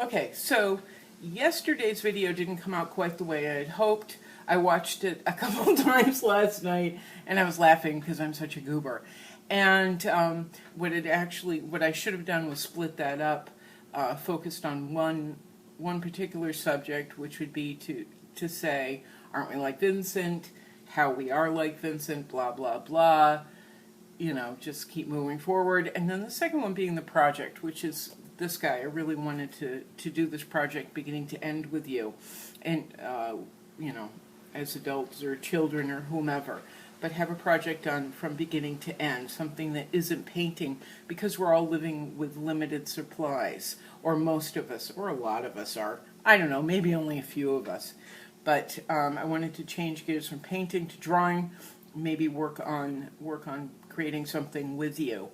Okay, so yesterday's video didn't come out quite the way I had hoped. I watched it a couple times last night, and I was laughing because I'm such a goober. And what I should have done was split that up, focused on one particular subject, which would be to say, aren't we like Vincent? How we are like Vincent? Blah blah blah. You know, just keep moving forward. And then the second one being the project, which is this guy. I really wanted to do this project beginning to end with you, and you know, as adults or children or whomever, but have a project done from beginning to end, something that isn't painting, because we're all living with limited supplies, or most of us, or a lot of us are. I don't know, maybe only a few of us. But I wanted to change gears from painting to drawing, maybe work on creating something with you.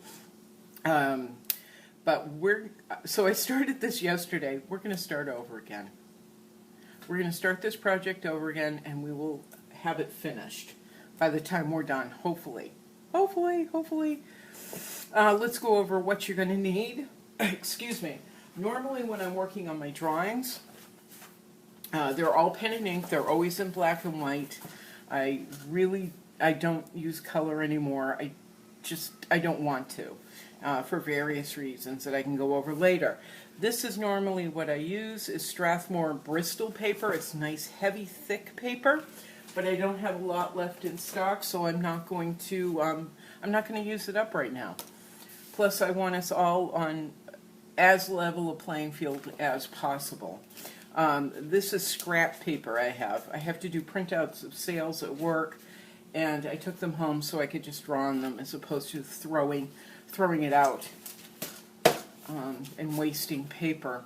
So I started this yesterday. We're going to start over again. We're going to start this project over again, and we will have it finished by the time we're done, hopefully. Hopefully. Let's go over what you're going to need. Excuse me. Normally when I'm working on my drawings, they're all pen and ink. They're always in black and white. I don't use color anymore. I don't want to, for various reasons that I can go over later. This is normally what I use is Strathmore Bristol paper. It's nice, heavy, thick paper, but I don't have a lot left in stock, so I'm not going to use it up right now. Plus, I want us all on as level a playing field as possible. This is scrap paper I have. I have to do printouts of sales at work, and I took them home so I could just draw on them as opposed to throwing it out and wasting paper.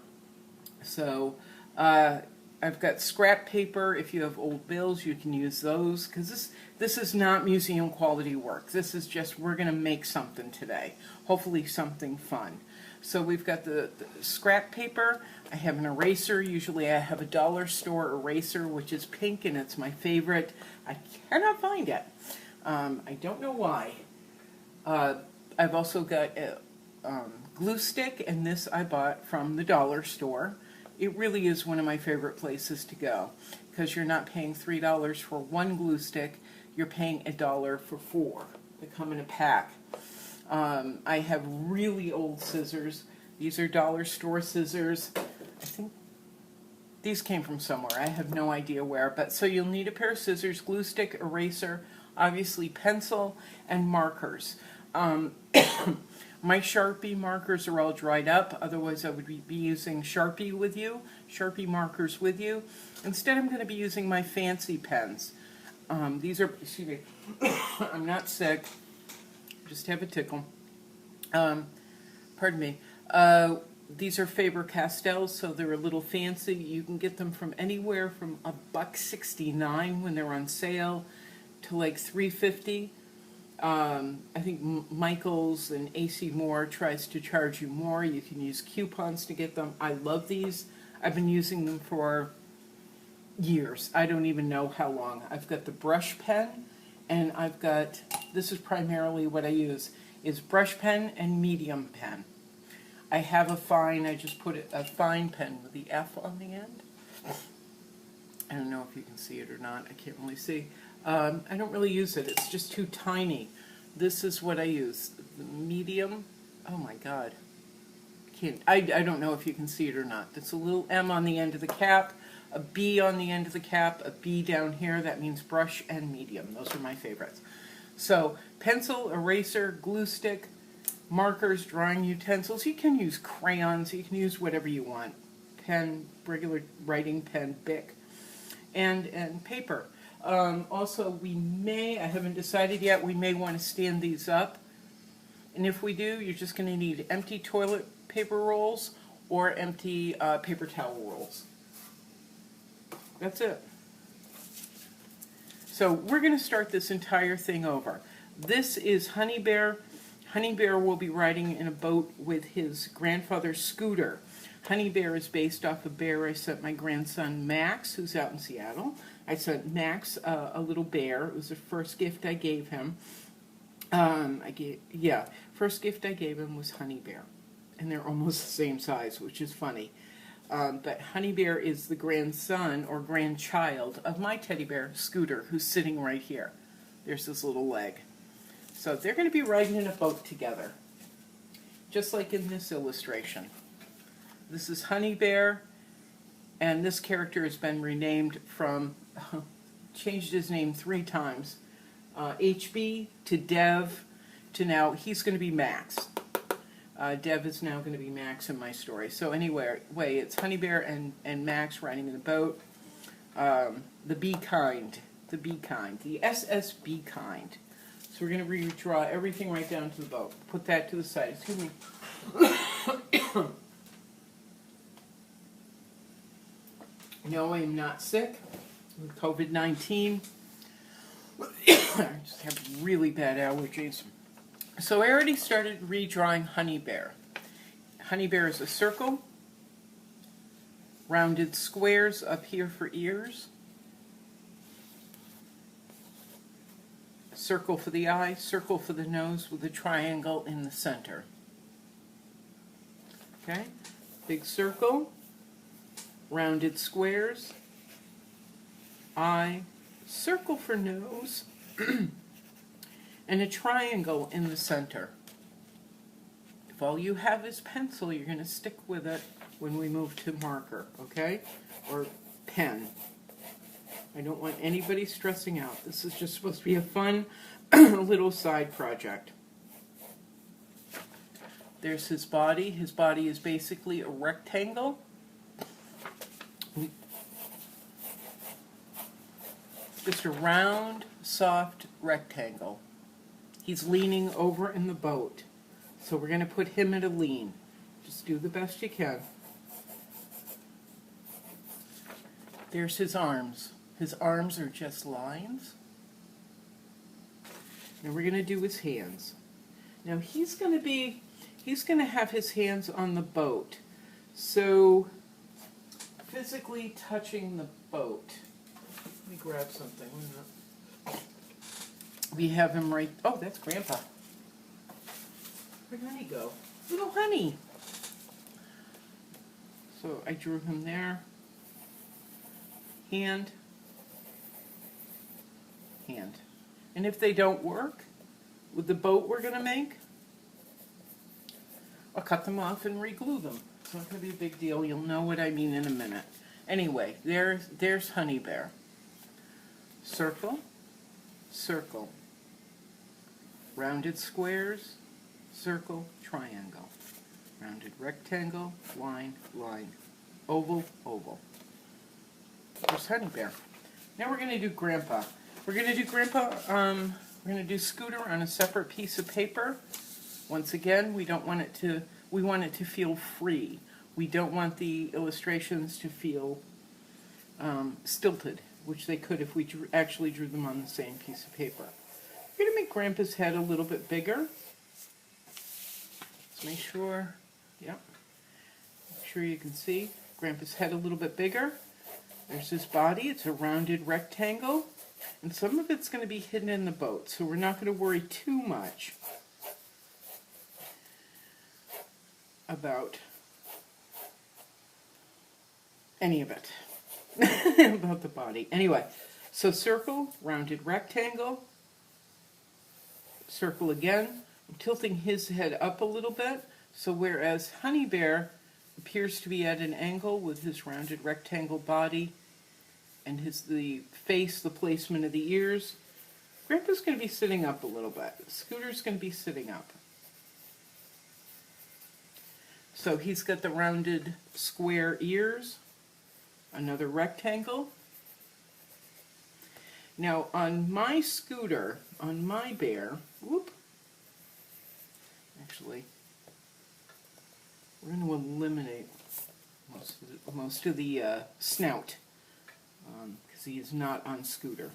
So I've got scrap paper. If you have old bills, you can use those, because this is not museum quality work. This is just, we're going to make something today, hopefully something fun. So we've got the scrap paper. I have an eraser. Usually I have a dollar store eraser, which is pink, and it's my favorite. I cannot find it. I don't know why. I've also got a glue stick, and this I bought from the dollar store. It really is one of my favorite places to go, because you're not paying $3 for one glue stick. You're paying $1 for 4. They come in a pack. I have really old scissors. These are dollar store scissors. I think these came from somewhere. I have no idea where. But so you'll need a pair of scissors, glue stick, eraser, obviously pencil, and markers. My Sharpie markers are all dried up. Otherwise, I would be using Sharpie markers with you. Instead, I'm going to be using my fancy pens. These are, excuse me, I'm not sick. Just have a tickle. Pardon me. These are Faber-Castells, so they're a little fancy. You can get them from anywhere from $1.69 when they're on sale to like $3.50. I think Michaels and AC Moore tries to charge you more. You can use coupons to get them. I love these. I've been using them for years. I don't even know how long. I've got the brush pen, and I've got, this is primarily what I use, is brush pen and medium pen. I have a fine, I just put a fine pen with the F on the end. I don't know if you can see it or not. I can't really see. I don't really use it. It's just too tiny. This is what I use. The medium. Oh my God. I don't know if you can see it or not. It's a little M on the end of the cap, a B on the end of the cap, a B down here. That means brush and medium. Those are my favorites. So pencil, eraser, glue stick, markers, drawing utensils. You can use crayons. You can use whatever you want. Pen, regular writing pen, Bic, and paper. Also, I haven't decided yet, we may want to stand these up. And if we do, you're just going to need empty toilet paper rolls or empty paper towel rolls. That's it. So we're going to start this entire thing over. This is Honey Bear. Honey Bear will be riding in a boat with his grandfather's scooter. Honey Bear is based off a bear I sent my grandson Max, who's out in Seattle. I sent Max a little bear. It was the first gift I gave him. First gift I gave him was Honey Bear. And they're almost the same size, which is funny. But Honey Bear is the grandson or grandchild of my teddy bear, Scooter, who's sitting right here. There's his little leg. So they're going to be riding in a boat together, just like in this illustration. This is Honey Bear, and this character has been renamed from, changed his name 3 times, HB to Dev to now he's going to be Max. Dev is now going to be Max in my story. So anyway, it's Honey Bear and Max riding in the boat. The Be Kind, the SS Be Kind. So we're going to redraw everything right down to the boat. Put that to the side. Excuse me. No, I am not sick with COVID-19. I just have really bad allergies. So I already started redrawing Honey Bear. Honey Bear is a circle, rounded squares up here for ears, circle for the eye, circle for the nose with a triangle in the center. Okay, big circle, rounded squares, eye, circle for nose, and a triangle in the center. If all you have is pencil, you're going to stick with it when we move to marker, okay? Or pen. I don't want anybody stressing out. This is just supposed to be a fun little side project. There's his body. His body is basically a rectangle. Just a round, soft rectangle. He's leaning over in the boat. So we're going to put him at a lean. Just do the best you can. There's his arms. His arms are just lines. Now we're going to do his hands. Now he's going to have his hands on the boat. So physically touching the boat. Let me grab something. We have him right... Oh, that's Grandpa. Where'd Honey go? Little Honey. So I drew him there. Hand. Hand. And if they don't work with the boat we're going to make, I'll cut them off and re-glue them. It's not going to be a big deal. You'll know what I mean in a minute. Anyway, there's Honey Bear. Circle, circle. Rounded squares, circle, triangle. Rounded rectangle, line, line. Oval, oval. There's Honey Bear. Now we're going to do Grandpa. We're going to do Grandpa, we're going to do Scooter on a separate piece of paper. Once again, we want it to feel free. We don't want the illustrations to feel stilted, which they could if we actually drew them on the same piece of paper. We're going to make Grandpa's head a little bit bigger. Let's make sure, yep, make sure you can see Grandpa's head a little bit bigger. There's his body. It's a rounded rectangle, and some of it's going to be hidden in the boat, so we're not going to worry too much about any of it, about the body. Anyway, so circle, rounded rectangle, circle again. I'm tilting his head up a little bit, so whereas Honey Bear appears to be at an angle with his rounded rectangle body and the face, the placement of the ears, Grandpa's going to be sitting up a little bit. Scooter's going to be sitting up. So he's got the rounded square ears, another rectangle. Now on my Scooter, on my bear, actually, we're going to eliminate most of the snout because he is not on Scooter.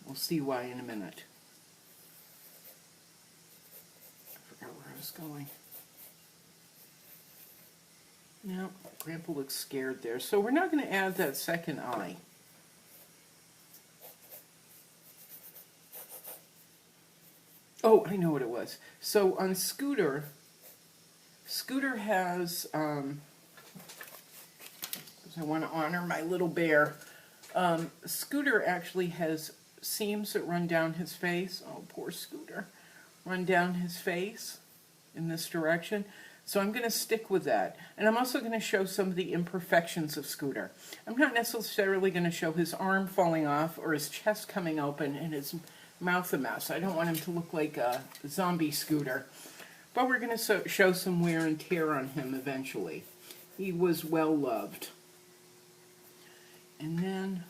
We'll see why in a minute. I forgot where I was going. Now, Grandpa looks scared there. So we're not going to add that second eye. Oh, I know what it was. So on Scooter, Scooter has because I want to honor my little bear. Scooter actually has seams that run down his face. Oh, poor Scooter. Run down his face in this direction. So I'm going to stick with that. And I'm also going to show some of the imperfections of Scooter. I'm not necessarily going to show his arm falling off or his chest coming open and his mouth a mess. I don't want him to look like a zombie Scooter. But we're going to show some wear and tear on him eventually. He was well loved. And then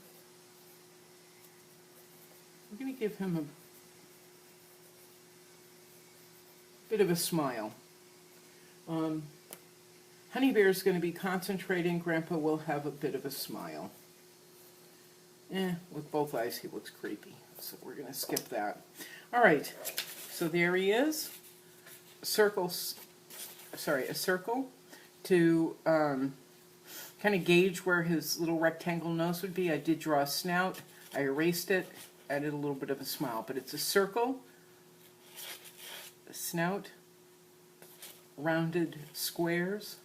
we're going to give him a bit of a smile. Honey Bear's going to be concentrating. Grandpa will have a bit of a smile. With both eyes he looks creepy, so we're going to skip that. Alright, so there he is. A circle to kind of gauge where his little rectangle nose would be. I did draw a snout. I erased it, added a little bit of a smile, but it's a circle, a snout, rounded squares,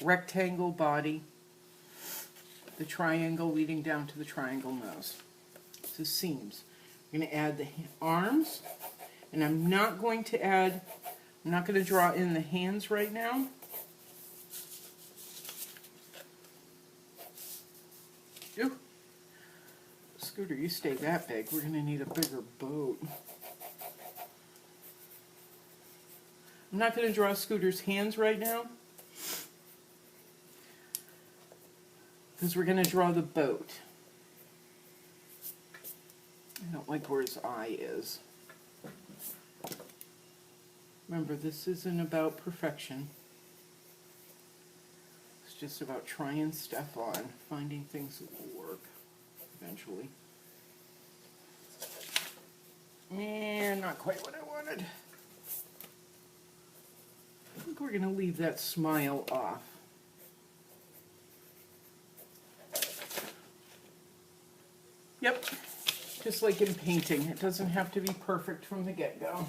rectangle body, the triangle leading down to the triangle nose. So seams. I'm going to add the arms, and I'm not going to draw in the hands right now. Ooh. Scooter, you stay that big. We're going to need a bigger boat. I'm not going to draw Scooter's hands right now, because we're going to draw the boat. I don't like where his eye is. Remember, this isn't about perfection. It's just about trying stuff on, finding things that will work eventually. And not quite what I wanted. I think we're going to leave that smile off. Yep, just like in painting, it doesn't have to be perfect from the get-go.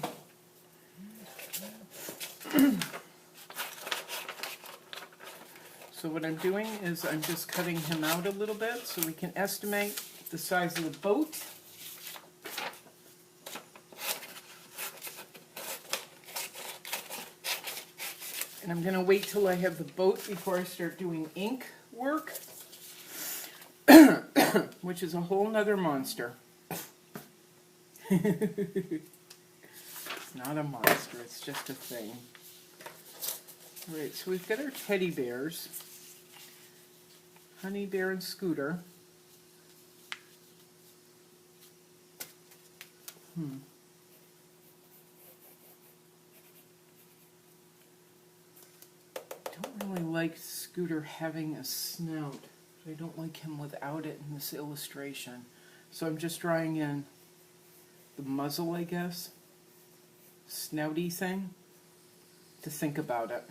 So what I'm doing is I'm just cutting him out a little bit so we can estimate the size of the boat. And I'm going to wait till I have the boat before I start doing ink work, which is a whole nother monster. It's not a monster, it's just a thing. Alright, so we've got our teddy bears, Honey Bear and Scooter. I don't really like Scooter having a snout. I don't like him without it in this illustration. So I'm just drawing in the muzzle, I guess, snouty thing, to think about it.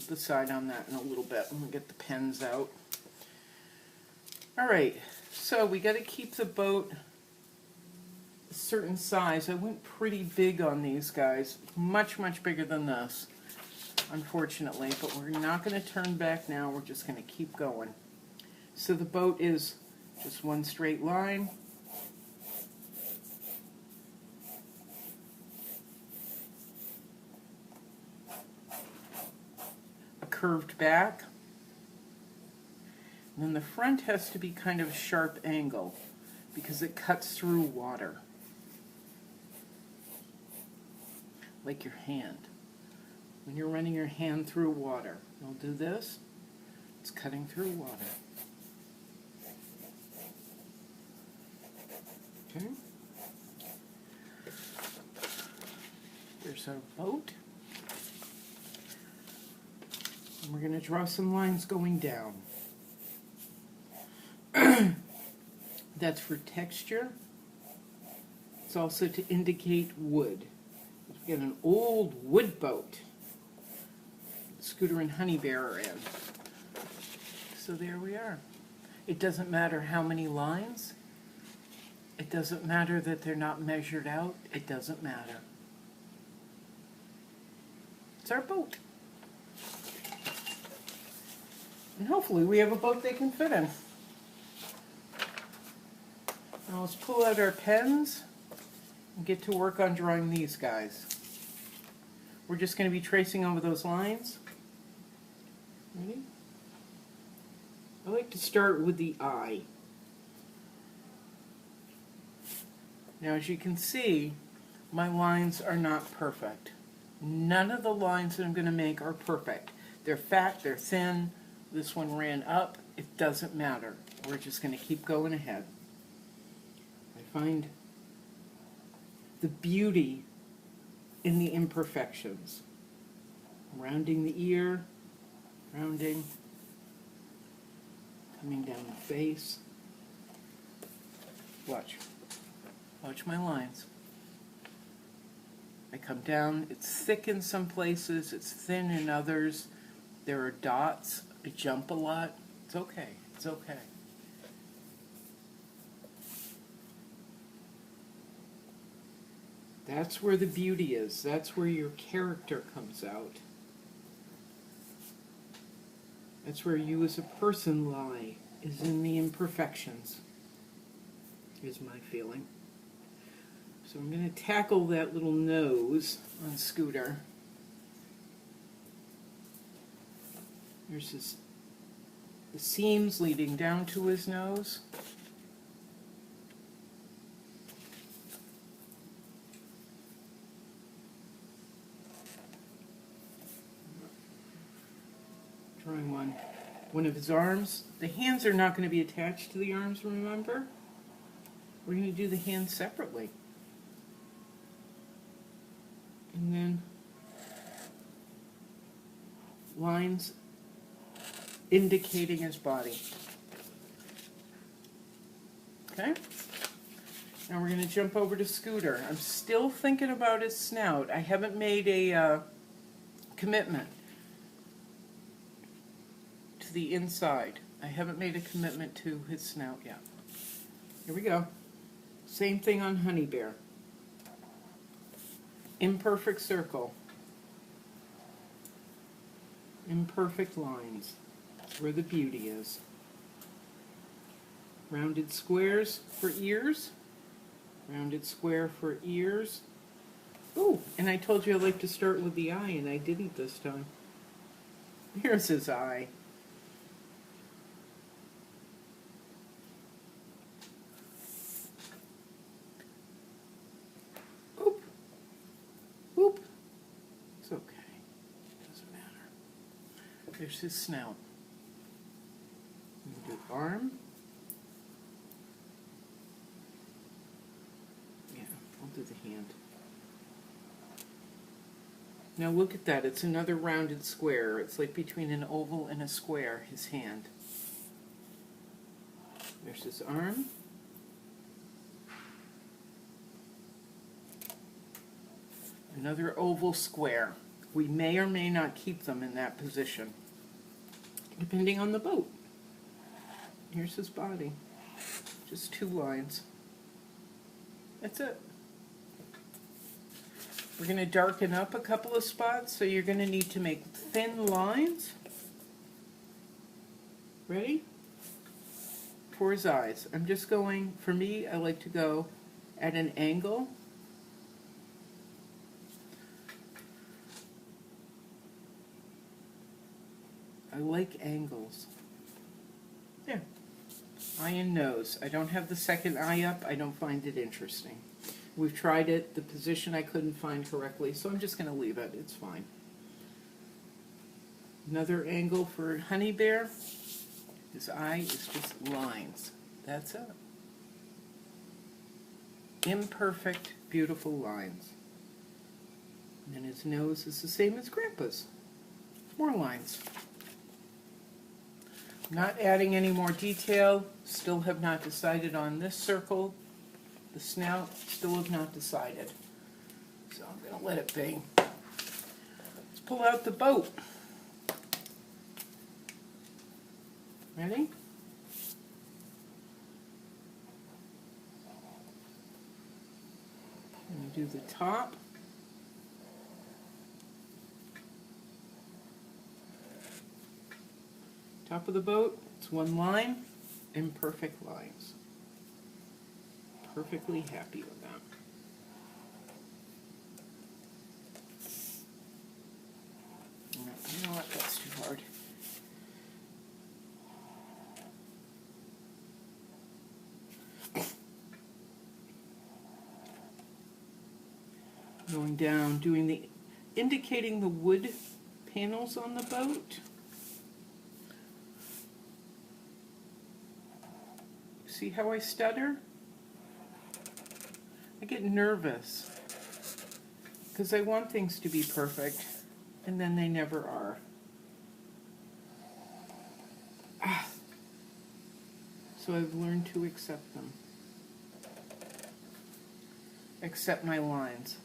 Decide on that in a little bit. I'm going to get the pens out. Alright, so we got to keep the boat a certain size. I went pretty big on these guys. Much, much bigger than this, unfortunately. But we're not going to turn back now. We're just going to keep going. So the boat is just one straight line. A curved back. And then the front has to be kind of a sharp angle because it cuts through water. Like your hand. When you're running your hand through water, you'll do this. It's cutting through water. Okay. There's our boat. And we're going to draw some lines going down. That's for texture. It's also to indicate wood. We got an old wood boat. Scooter and Honey Bear are in. So there we are. It doesn't matter how many lines. It doesn't matter that they're not measured out. It doesn't matter. It's our boat. And hopefully we have a boat they can fit in. Now let's pull out our pens and get to work on drawing these guys. We're just going to be tracing over those lines. Ready? I like to start with the eye. Now as you can see, my lines are not perfect. None of the lines that I'm going to make are perfect. They're fat, they're thin, this one ran up, it doesn't matter. We're just going to keep going ahead. I find the beauty in the imperfections. Rounding the ear, rounding, coming down the face. Watch. Watch my lines. I come down, it's thick in some places, it's thin in others. There are dots, I jump a lot. It's okay, it's okay. That's where the beauty is. That's where your character comes out. That's where you as a person lie, is in the imperfections, is my feeling. So I'm going to tackle that little nose on Scooter. There's the seams leading down to his nose. Drawing one of his arms. The hands are not going to be attached to the arms, remember? We're going to do the hands separately. And then lines indicating his body. Okay? Now we're going to jump over to Scooter. I'm still thinking about his snout. I haven't made a commitment to the inside. I haven't made a commitment to his snout yet. Here we go. Same thing on Honey Bear. Imperfect circle. Imperfect lines. That's where the beauty is. Rounded squares for ears. Rounded square for ears. Ooh, and I told you I like to start with the eye, and I didn't this time. Here's his eye. Oop. Oop. It's okay. Doesn't matter. There's his snout. We'll do arm. I'll do the hand. Now look at that, it's another rounded square. It's like between an oval and a square, his hand. There's his arm. Another oval square. We may or may not keep them in that position, depending on the boat. Here's his body. Just two lines. That's it. We're going to darken up a couple of spots, so you're going to need to make thin lines. Ready? For his eyes. I'm just going, for me, I like to go at an angle. I like angles. There. Eye and nose. I don't have the second eye up. I don't find it interesting. We've tried it, the position I couldn't find correctly, so I'm just going to leave it. It's fine. Another angle for Honey Bear. His eye is just lines. That's it. Imperfect, beautiful lines. And then his nose is the same as Grandpa's. More lines. Not adding any more detail. Still have not decided on this circle. The snout, still have not decided. So I'm going to let it be. Let's pull out the boat. Ready? And do the top. Top of the boat, it's one line, imperfect lines. Perfectly happy with that. You know what, that's too hard. Going down, indicating the wood panels on the boat. See how I stutter? I get nervous because I want things to be perfect, and then they never are. So I've learned to accept them. Accept my lines.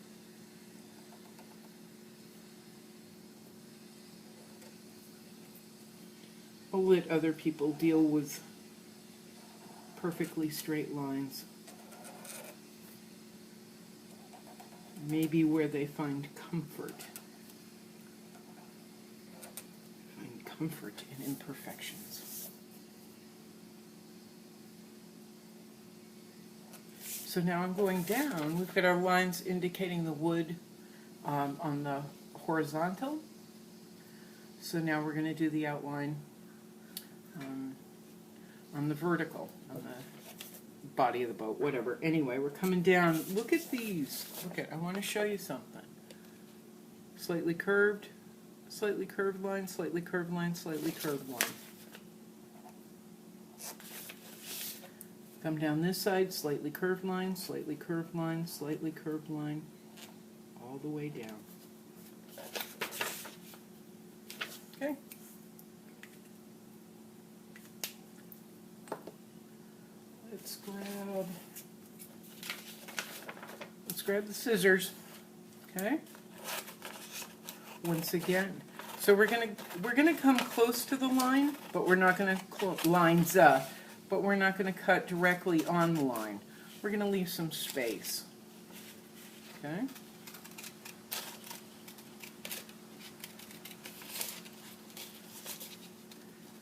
I'll let other people deal with perfectly straight lines. Maybe where they find comfort. Find comfort in imperfections. So now I'm going down. We've got our lines indicating the wood on the horizontal. So now we're going to do the outline on the vertical, on the body of the boat, whatever. Anyway, we're coming down. Look at these. Look at, I want to show you something. Slightly curved line, slightly curved line, slightly curved line. Come down this side, slightly curved line, slightly curved line, slightly curved line, all the way down. Okay. Let's grab the scissors. Okay. Once again, so we're gonna come close to the line, but we're not gonna but we're not gonna cut directly on the line. We're gonna leave some space. Okay.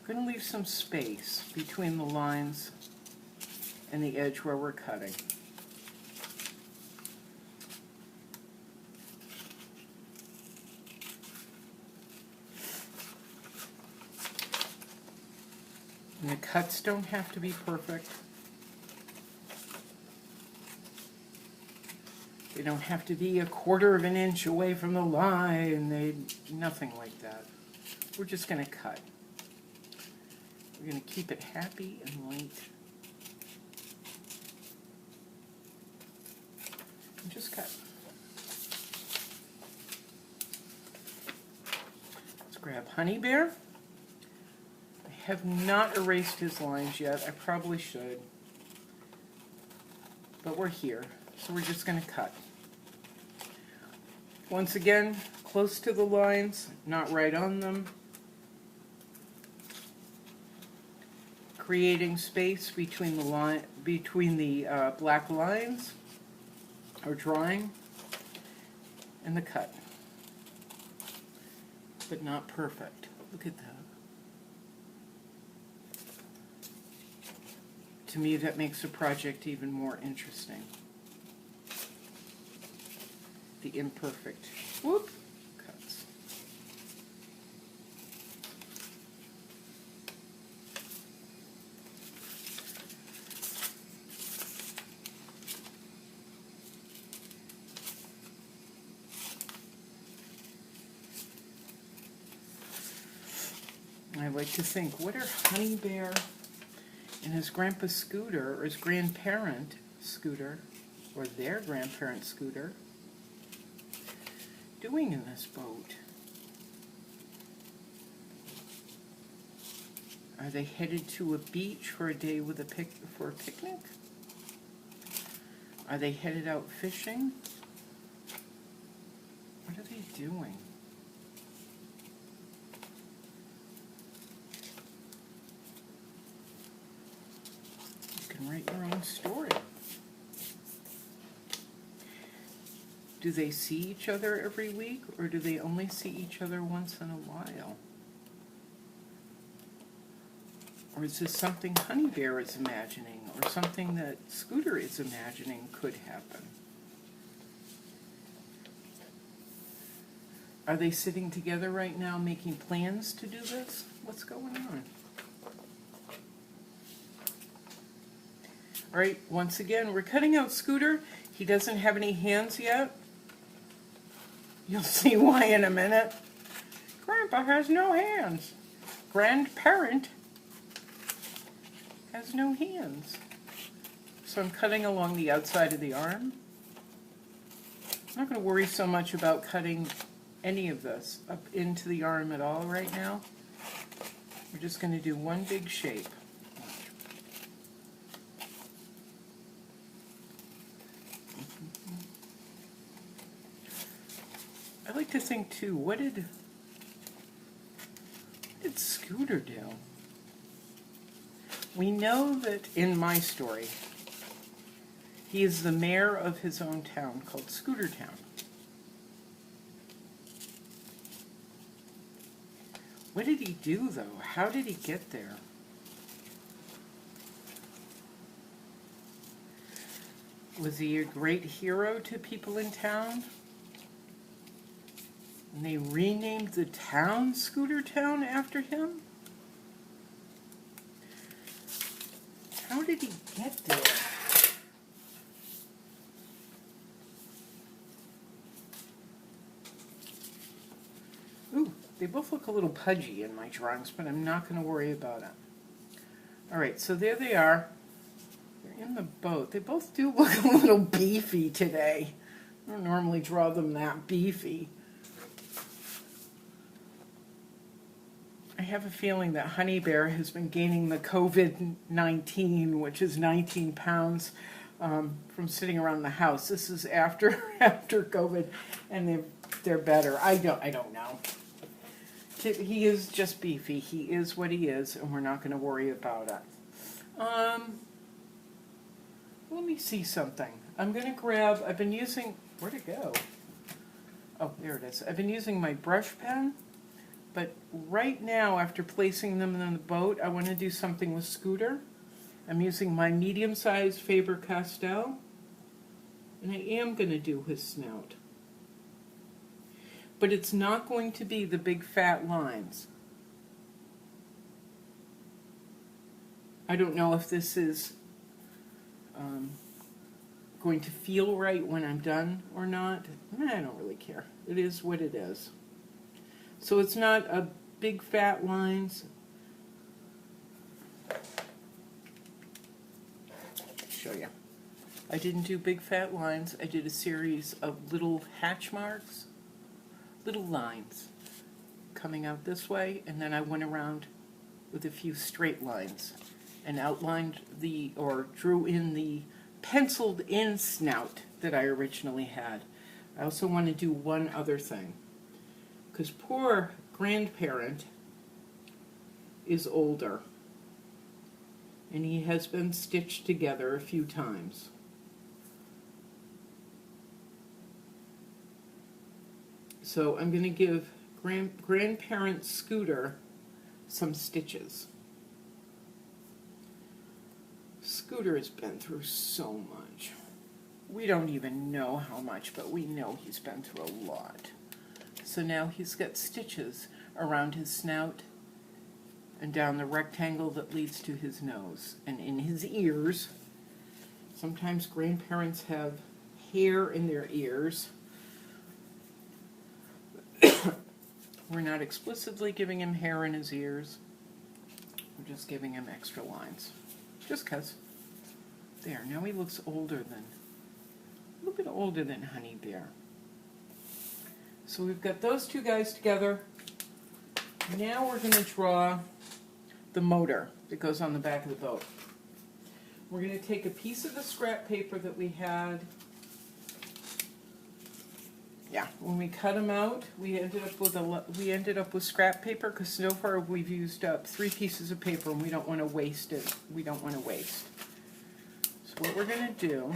We're gonna leave some space between the lines and the edge where we're cutting. And the cuts don't have to be perfect. They don't have to be 1/4 of an inch away from the line. Nothing like that. We're just going to cut. We're going to keep it happy and light. And just cut. Let's grab Honey Bear. I have not erased his lines yet. I probably should. But we're here, so we're just going to cut. Once again, close to the lines, not right on them. Creating space between the black lines, or drawing, and the cut. But not perfect. Look at that. To me, that makes the project even more interesting. The imperfect cuts. I like to think, what are Honey Bear and his grandpa Scooter, or his grandparent Scooter, or their grandparent Scooter, doing in this boat? Are they headed to a beach for a day with for a picnic? Are they headed out fishing? What are they doing? You can write your own story. Do they see each other every week, or do they only see each other once in a while? Or is this something Honey Bear is imagining, or something that Scooter is imagining could happen? Are they sitting together right now making plans to do this? What's going on? All right, once again, we're cutting out Scooter. He doesn't have any hands yet. You'll see why in a minute. Grandpa has no hands. Grandparent has no hands. So I'm cutting along the outside of the arm. I'm not going to worry so much about cutting any of this up into the arm at all right now. We're just going to do one big shape. I like to think too, what did Scooter do? We know that in my story, he is the mayor of his own town called Scooter Town. What did he do though? How did he get there? Was he a great hero to people in town? And they renamed the town Scooter Town after him? How did he get there? Ooh, they both look a little pudgy in my drawings, but I'm not going to worry about it. All right, so there they are. They're in the boat. They both do look a little beefy today. I don't normally draw them that beefy. I have a feeling that Honey Bear has been gaining the COVID-19, which is 19 pounds, from sitting around the house. This is after COVID, and they're better. I don't know. He is just beefy. He is what he is, and we're not going to worry about it. Let me see something. I'm going to grab. I've been using. Where'd it go? Oh, there it is. I've been using my brush pen. But right now, after placing them in the boat, I want to do something with Scooter. I'm using my medium-sized Faber-Castell, and I am going to do his snout. But it's not going to be the big fat lines. I don't know if this is going to feel right when I'm done or not. I don't really care. It is what it is. So it's not a big fat lines. Show you. I didn't do big fat lines. I did a series of little hatch marks, little lines coming out this way, and then I went around with a few straight lines and outlined or drew in the penciled in snout that I originally had. I also want to do one other thing. Because poor grandparent is older, and he has been stitched together a few times. So I'm going to give grandparent Scooter some stitches. Scooter has been through so much. We don't even know how much, but we know he's been through a lot. So now he's got stitches around his snout and down the rectangle that leads to his nose and in his ears. Sometimes grandparents have hair in their ears. We're not explicitly giving him hair in his ears. We're just giving him extra lines. Just 'cause. There, now he looks older than, a little bit older than Honey Bear. So we've got those two guys together. Now we're going to draw the motor that goes on the back of the boat. We're going to take a piece of the scrap paper that we had. Yeah, when we cut them out, we ended up with scrap paper because so far we've used up 3 pieces of paper and we don't want to waste it. We don't want to waste. So what we're going to do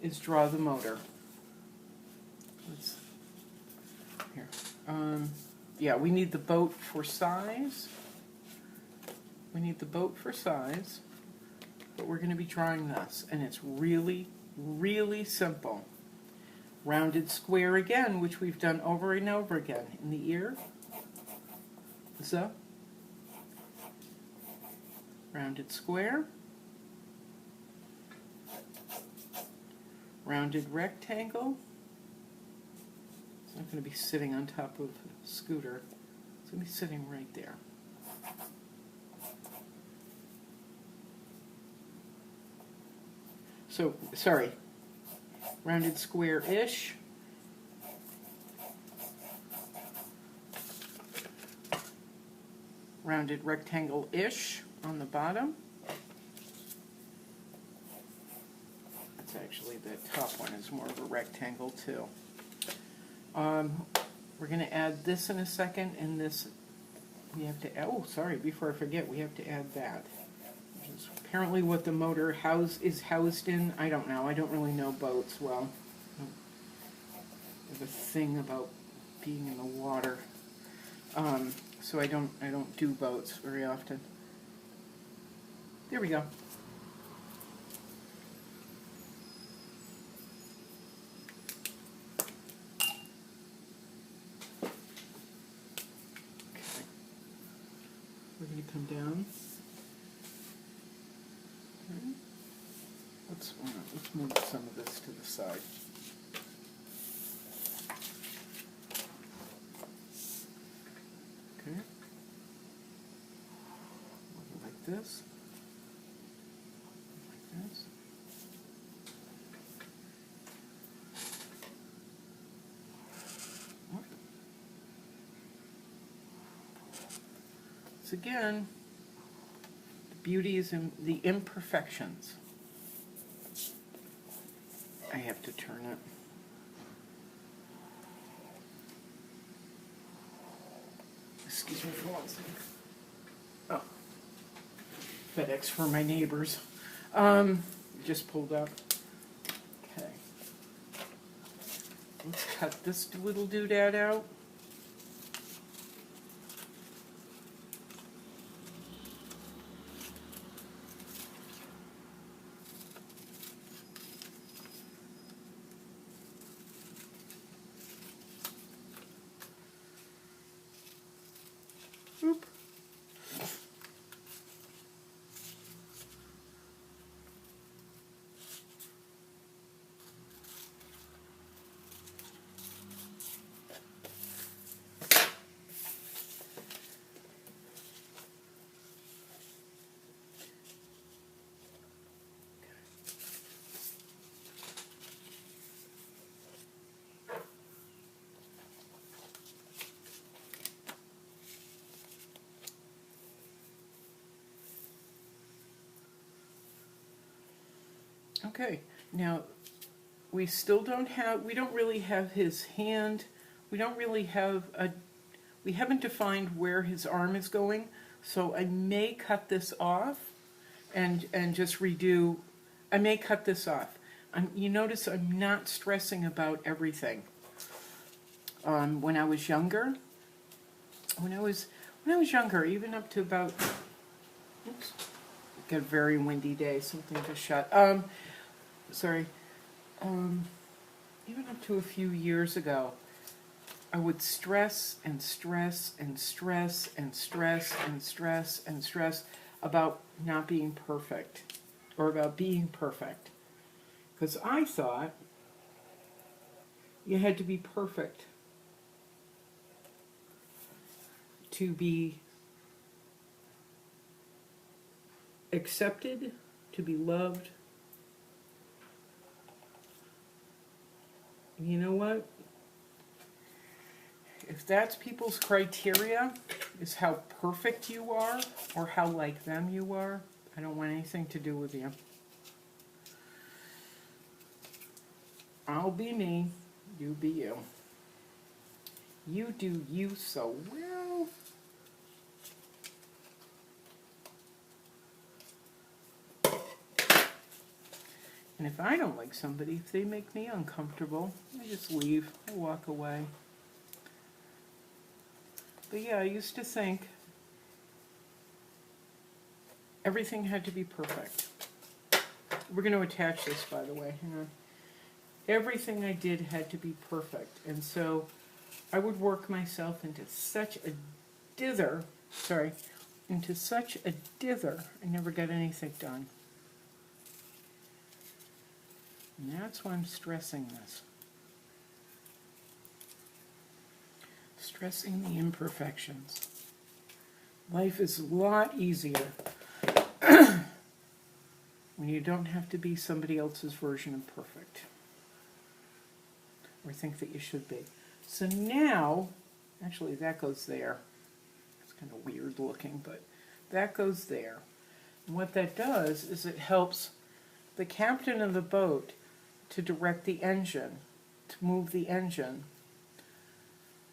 is draw the motor. Here. yeah, we need the boat for size. We need the boat for size, but we're going to be drawing this, and it's really, really simple. Rounded square again, which we've done over and over again. In the ear, the. Rounded square. Rounded rectangle. It's not going to be sitting on top of a scooter. It's going to be sitting right there. So, sorry, rounded square-ish. Rounded rectangle-ish on the bottom. That's actually, the top one is more of a rectangle too. We're going to add this in a second, and this, we have to, oh, sorry, before I forget, we have to add that. Which is apparently what the motor is housed in. I don't know. I don't really know boats well. I have a thing about being in the water. So I don't do boats very often. There we go. Okay. We're going to come down. Okay. Let's move some of this to the side. Okay. Like this. Like this. So again, the beauty is in the imperfections. I have to turn it. Excuse me for 1 second. Oh, FedEx for my neighbors. Just pulled up. Okay. Let's cut this little doodad out. Oop. Okay, now we still don't have, we don't really have his hand, we don't really have a, we haven't defined where his arm is going, so I may cut this off and just redo, I may cut this off. You notice I'm not stressing about everything. When I was younger, even up to about, oops, got a very windy day, something to shut. Sorry, even up to a few years ago, I would stress and stress and stress and stress and stress and stress about not being perfect, or about being perfect. Because I thought you had to be perfect to be accepted, to be loved. You know what? If that's people's criteria, is how perfect you are, or how like them you are, I don't want anything to do with you. I'll be me, you be you. You do you so well. And if I don't like somebody, if they make me uncomfortable, I just leave. I walk away. But yeah, I used to think everything had to be perfect. We're going to attach this, by the way. Hang on. Everything I did had to be perfect. And so I would work myself into such a dither. Sorry. Into such a dither. I never got anything done. And that's why I'm stressing this. Stressing the imperfections. Life is a lot easier when you don't have to be somebody else's version of perfect, or think that you should be. So now, actually that goes there. It's kind of weird looking, but that goes there. And what that does is it helps the captain of the boat to direct the engine, to move the engine,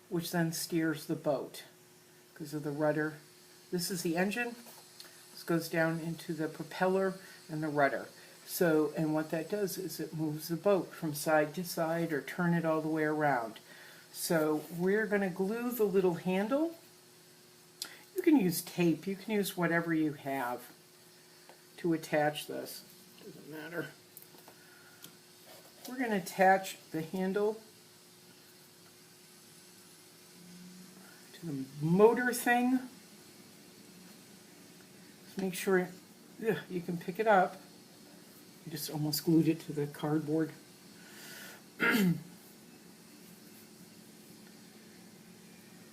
which then steers the boat because of the rudder. This is the engine. This goes down into the propeller and the rudder. So, and what that does is it moves the boat from side to side or turn it all the way around. So we're going to glue the little handle. You can use tape. You can use whatever you have to attach this. Doesn't matter. We're going to attach the handle to the motor thing. Just make sure you can pick it up. I just almost glued it to the cardboard.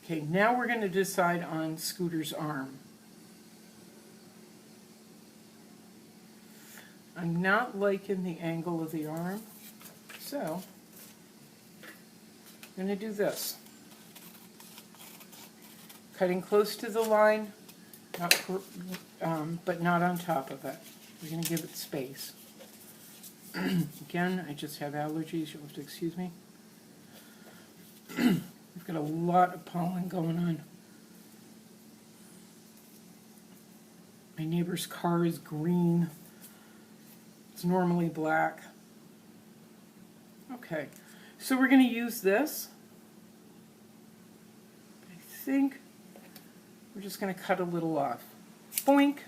Okay, now we're going to decide on Scooter's arm. I'm not liking the angle of the arm, so I'm going to do this. Cutting close to the line, but not on top of it. We're going to give it space. Again, I just have allergies. You'll have to excuse me. I've got a lot of pollen going on. My neighbor's car is green. It's normally black. Okay, so we're going to use this. I think we're just going to cut a little off. Boink.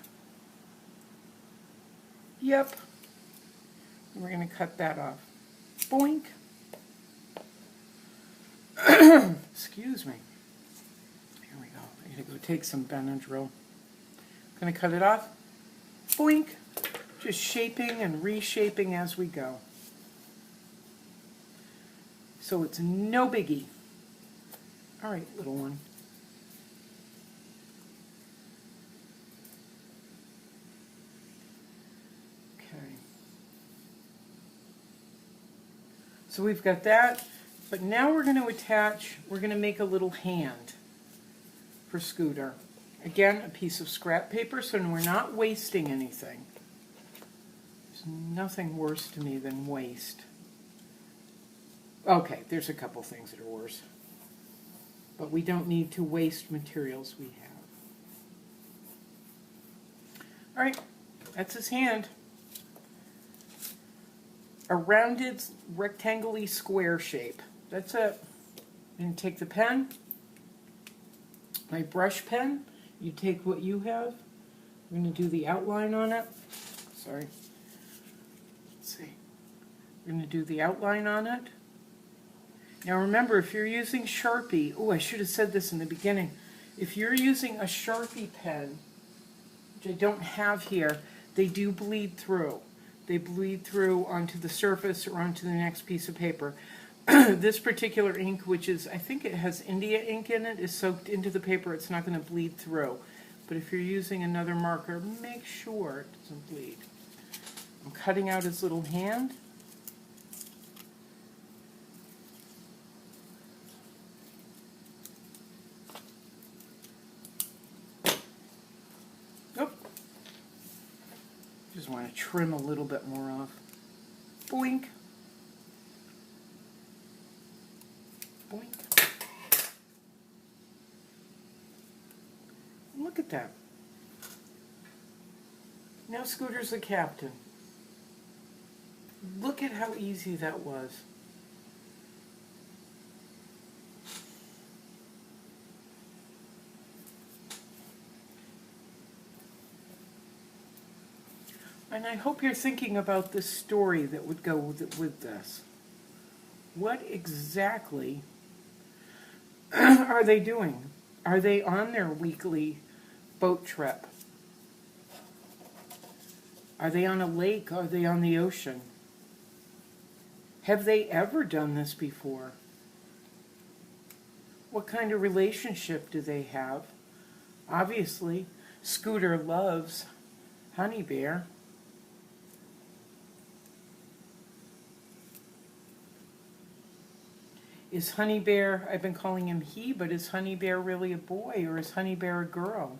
Yep. And we're going to cut that off. Boink. Excuse me. Here we go. I gotta go take some Benadryl. Gonna cut it off. Boink. Just shaping and reshaping as we go. So it's no biggie. All right, little one. Okay. So we've got that. But now we're going to attach, we're going to make a little hand for Scooter. Again, a piece of scrap paper, so we're not wasting anything. There's nothing worse to me than waste. Okay, there's a couple things that are worse. But we don't need to waste materials we have. All right, that's his hand. A rounded, rectangular square shape. That's it. I'm going to take the pen, my brush pen. You take what you have. I'm going to do the outline on it. Sorry. Let's see. We're going to do the outline on it. Now remember, if you're using Sharpie, oh, I should have said this in the beginning. If you're using a Sharpie pen, which I don't have here, they do bleed through. They bleed through onto the surface or onto the next piece of paper. This particular ink, which is, I think it has India ink in it, is soaked into the paper. It's not going to bleed through. But if you're using another marker, make sure it doesn't bleed. I'm cutting out his little hand. Nope. Just want to trim a little bit more off. Boink. Boink. Look at that. Now Scooter's the captain. Look at how easy that was. And I hope you're thinking about the story that would go with this. What exactly are they doing? Are they on their weekly boat trip? Are they on a lake? Are they on the ocean? Have they ever done this before? What kind of relationship do they have? Obviously, Scooter loves Honey Bear. Is Honey Bear, I've been calling him he, but is Honey Bear really a boy, or is Honey Bear a girl?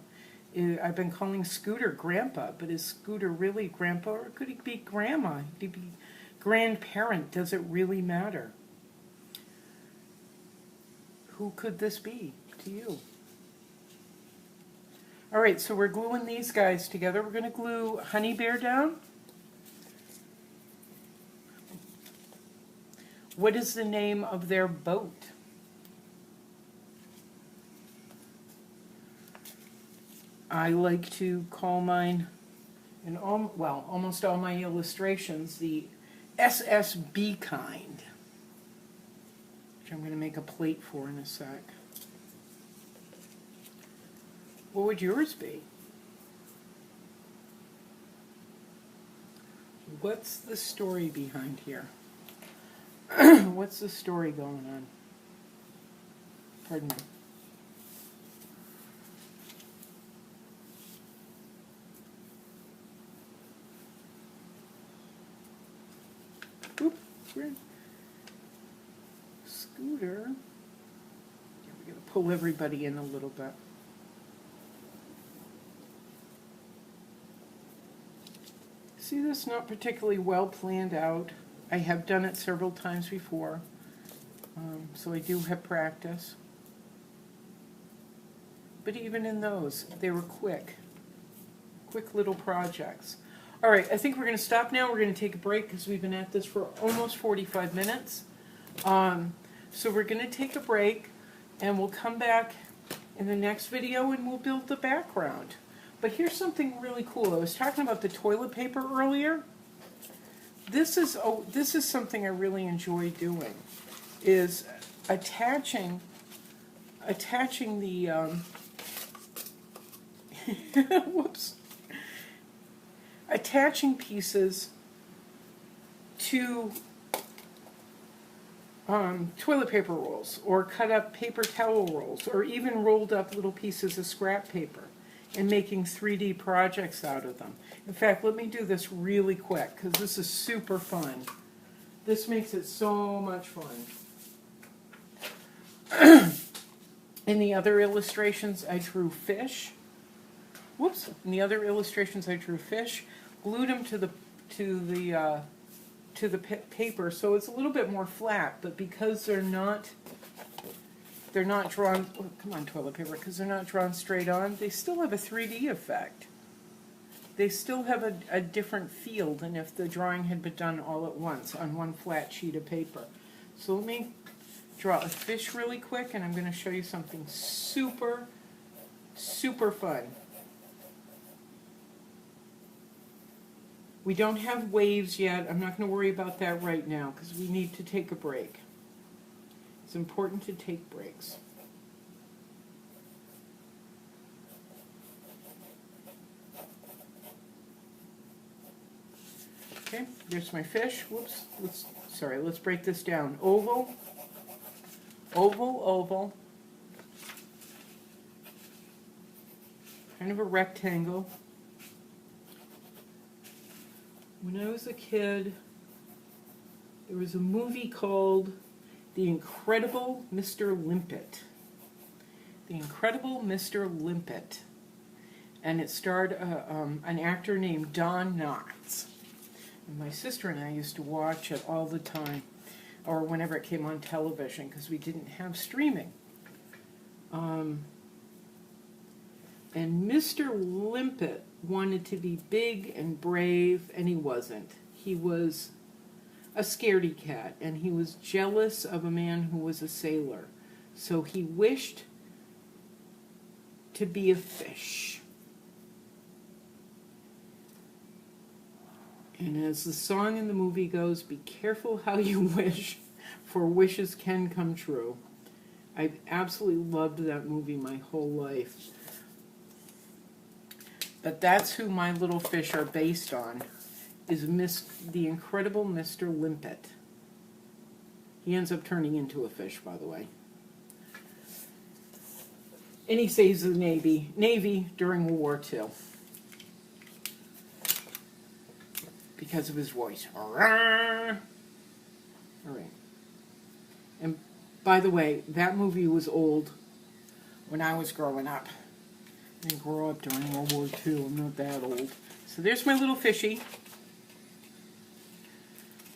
I've been calling Scooter Grandpa, but is Scooter really Grandpa, or could he be Grandma? Could he be grandparent? Does it really matter? Who could this be to you? All right, so we're gluing these guys together. We're going to glue Honey Bear down. What is the name of their boat? I like to call mine, in almost all my illustrations, the SSB kind, which I'm going to make a plate for in a sec. What would yours be? What's the story behind here? What's the story going on? Pardon me. Oop, Scooter. Yeah, we're going to pull everybody in a little bit. See this? Not particularly well planned out. I have done it several times before, so I do have practice. But even in those, they were quick little projects. All right, I think we're going to stop now. We're going to take a break because we've been at this for almost 45 minutes. So we're going to take a break, and we'll come back in the next video, and we'll build the background. But here's something really cool. I was talking about the toilet paper earlier. This is something I really enjoy doing, is attaching the whoops, attaching pieces to toilet paper rolls, or cut up paper towel rolls, or even rolled up little pieces of scrap paper, and making 3D projects out of them. In fact, let me do this really quick, because this is super fun. This makes it so much fun. In the other illustrations, I drew fish. Whoops! In the other illustrations, I drew fish, glued them to the paper, so it's a little bit more flat. But because they're not drawn. Oh, come on, toilet paper, because they're not drawn straight on. They still have a 3D effect. They still have a different feel than if the drawing had been done all at once on one flat sheet of paper. So let me draw a fish really quick, and I'm going to show you something super, super fun. We don't have waves yet. I'm not going to worry about that right now because we need to take a break. It's important to take breaks. Okay, there's my fish. Whoops. Let's break this down. Oval, oval, oval. Kind of a rectangle. When I was a kid, there was a movie called The Incredible Mr. Limpet. The Incredible Mr. Limpet. And it starred an actor named Don Knotts. And my sister and I used to watch it all the time, or whenever it came on television, because we didn't have streaming. And Mr. Limpet wanted to be big and brave, and he wasn't. He was a scaredy cat, and he was jealous of a man who was a sailor. So he wished to be a fish. And as the song in the movie goes, be careful how you wish, for wishes can come true. I've absolutely loved that movie my whole life. But that's who my little fish are based on, is the incredible Mr. Limpet. He ends up turning into a fish, by the way. And he saves the Navy during World War II. Because of his voice. All right. And by the way, that movie was old when I was growing up. I didn't grow up during World War II. I'm not that old. So there's my little fishy.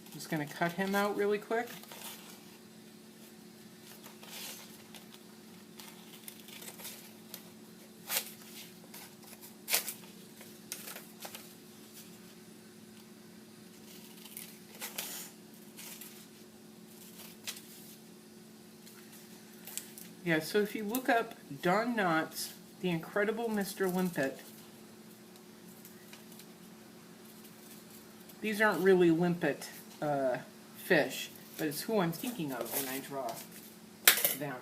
I'm just going to cut him out really quick. Yeah, so if you look up Don Knotts, The Incredible Mr. Limpet, these aren't really limpet fish, but it's who I'm thinking of when I draw them.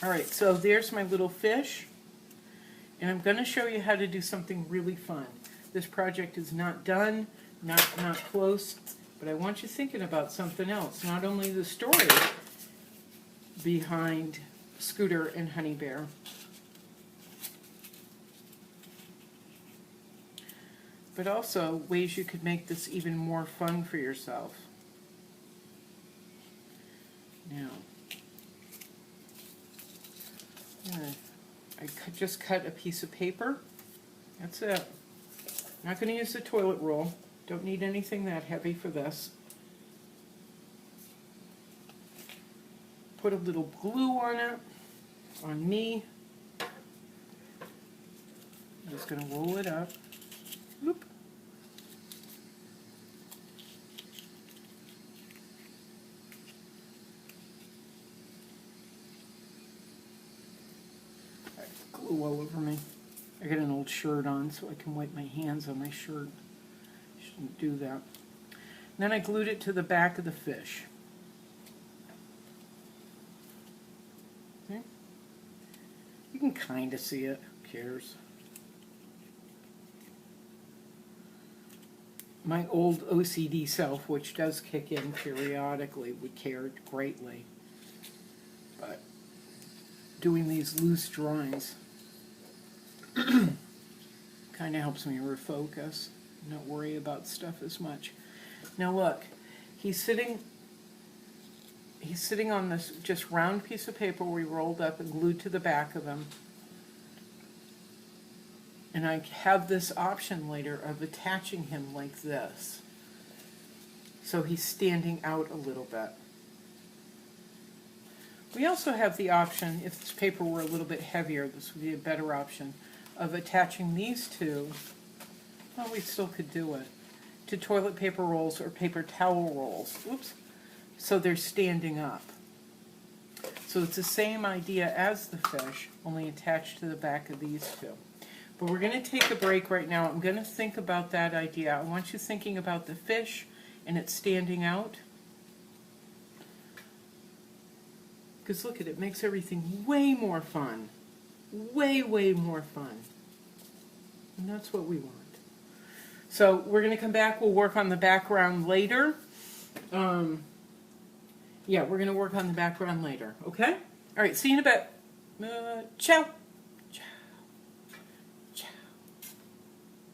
Alright, so there's my little fish, and I'm going to show you how to do something really fun. This project is not done, not close, but I want you thinking about something else. Not only the story behind Scooter and Honey Bear, but also ways you could make this even more fun for yourself. Now, I just cut a piece of paper. That's it. Not going to use the toilet roll. Don't need anything that heavy for this. Put a little glue on it, on me. I'm just going to roll it up. Whoop. Glue all over me. I got an old shirt on so I can wipe my hands on my shirt. Shouldn't do that. And then I glued it to the back of the fish. You can kind of see it. Who cares? My old OCD self, which does kick in periodically, would care greatly. But doing these loose drawings kind of helps me refocus, not worry about stuff as much. Now look, he's sitting on this just round piece of paper we rolled up and glued to the back of him. And I have this option later of attaching him like this. So he's standing out a little bit. We also have the option, if this paper were a little bit heavier, this would be a better option, of attaching these two, well, we still could do it, to toilet paper rolls or paper towel rolls. Oops. So they're standing up. So it's the same idea as the fish, only attached to the back of these two. But we're going to take a break right now. I'm going to think about that idea. I want you thinking about the fish and it standing out. Because look at it, makes everything way more fun. Way, way more fun. And that's what we want. So we're going to come back. We'll work on the background later. Yeah, we're going to work on the background later. Okay? All right, see you in a bit. Ciao.